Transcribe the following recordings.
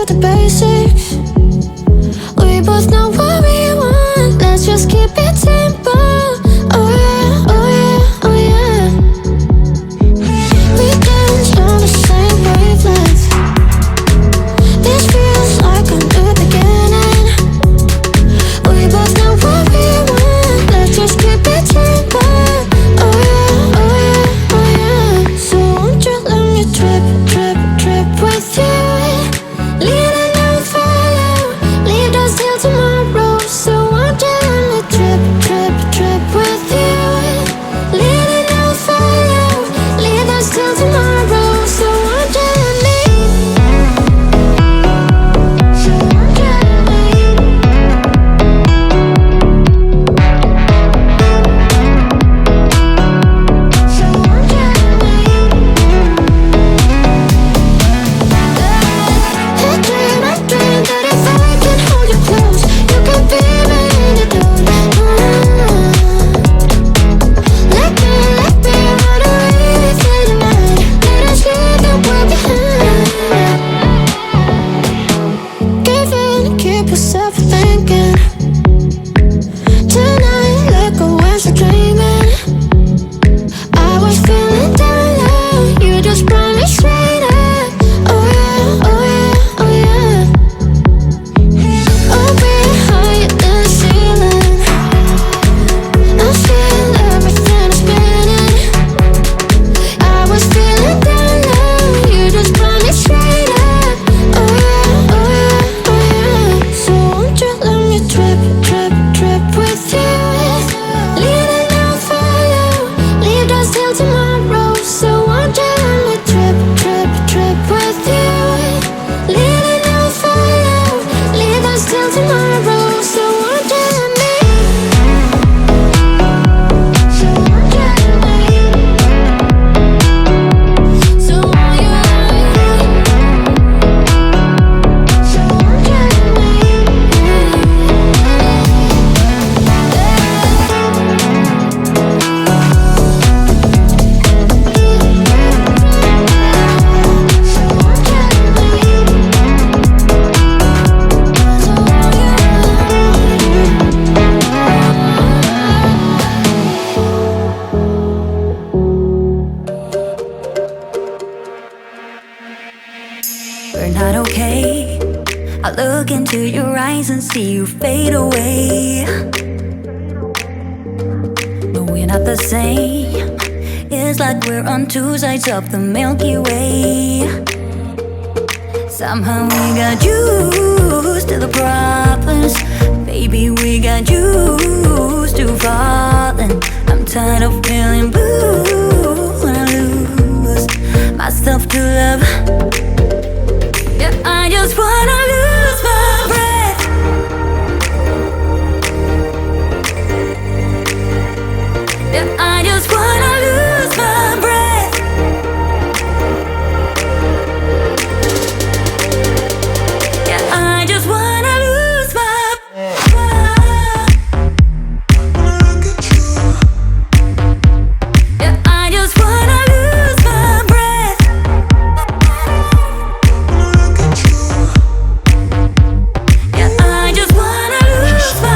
the basics. We both know what we want, let's just keep it simple. Oh yeah, oh yeah, oh yeah. We dance on the same wavelength. This feels like a new beginning. We both know what we want, let's just keep it simple. Oh yeah, oh yeah, oh yeah. So won't you let me trip, trip, trip with you? Leading and follow, leave us till tomorrow. So won't you let me trip, trip, trip with you? Leading and follow, leave us till tomorrow. So won't you let me? So won't you let me? So won't you let me? I dream that if I can hold you close, you can be my antidote. Let me run away through the night. Let us leave the world behind. Give in, keep yourself thinking. Tonight, let go as you're dreaming. I was feeling down low, you just brought me straight up. Oh yeah, oh yeah, oh yeah. Oh, we're higher than the ceiling. I feel everything is spinning. I was feeling down low, you just brought me straight up. Oh yeah, oh yeah, oh yeah. So won't you let me trip, trip, trip with you? Leading and follow, leave us till tomorrow. So won't you let me trip, trip, trip with you? Leading and follow, leave us till tomorrow. So won't you let me? So won't you let me? So won't you let me? So won't you let me? We're not okay. I look into your eyes and see you fade away. No, we're not the same. It's like we're on two sides of the Milky Way. Somehow we got used to the problems. Baby, we got used to falling. I'm tired of feeling blue when I lose myself to love. Yeah, I just wanna lose my breath. Yeah, I just wanna lose my breath. Yeah, I just wanna lose my breath. Yeah, I just wanna lose my breath. Yeah, I just wanna lose my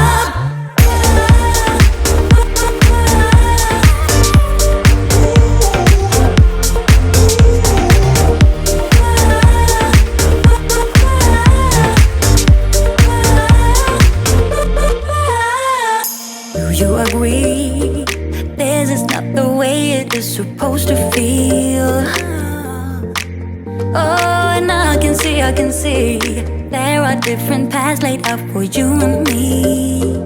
Do you agree? This is not the way it is supposed to feel. Oh, and I can see there are different paths laid out for you and me.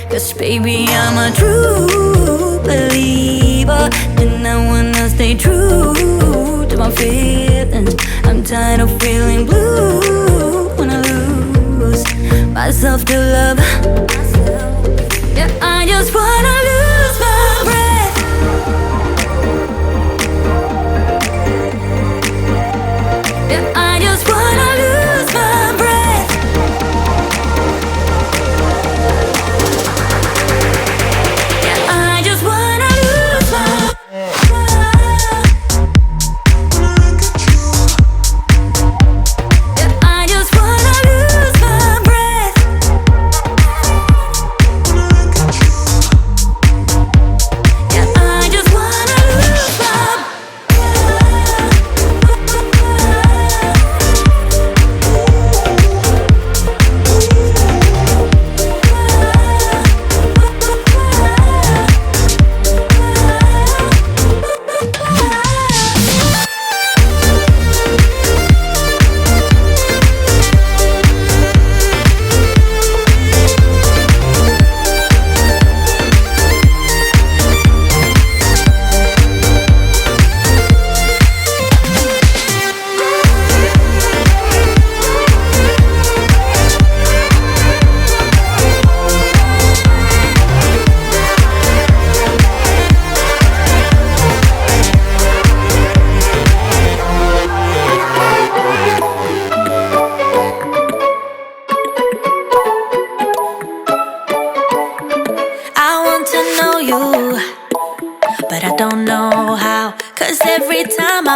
'Cause baby, I'm a true believer, and I wanna stay true to my feelings. I'm tired of feeling blue when I lose myself to love. Yeah, I just wanna lose my breath. Yeah, I just wanna lose my breath. Yeah, I just wanna lose my breath. Yeah,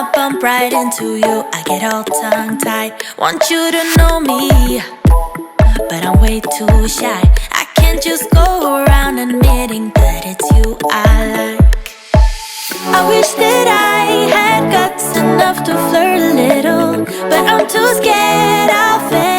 I bump right into you, I get all tongue-tied. Want you to know me, but I'm way too shy. I can't just go around admitting that it's you I like. I wish that I had guts enough to flirt a little, but I'm too scared I'll fail.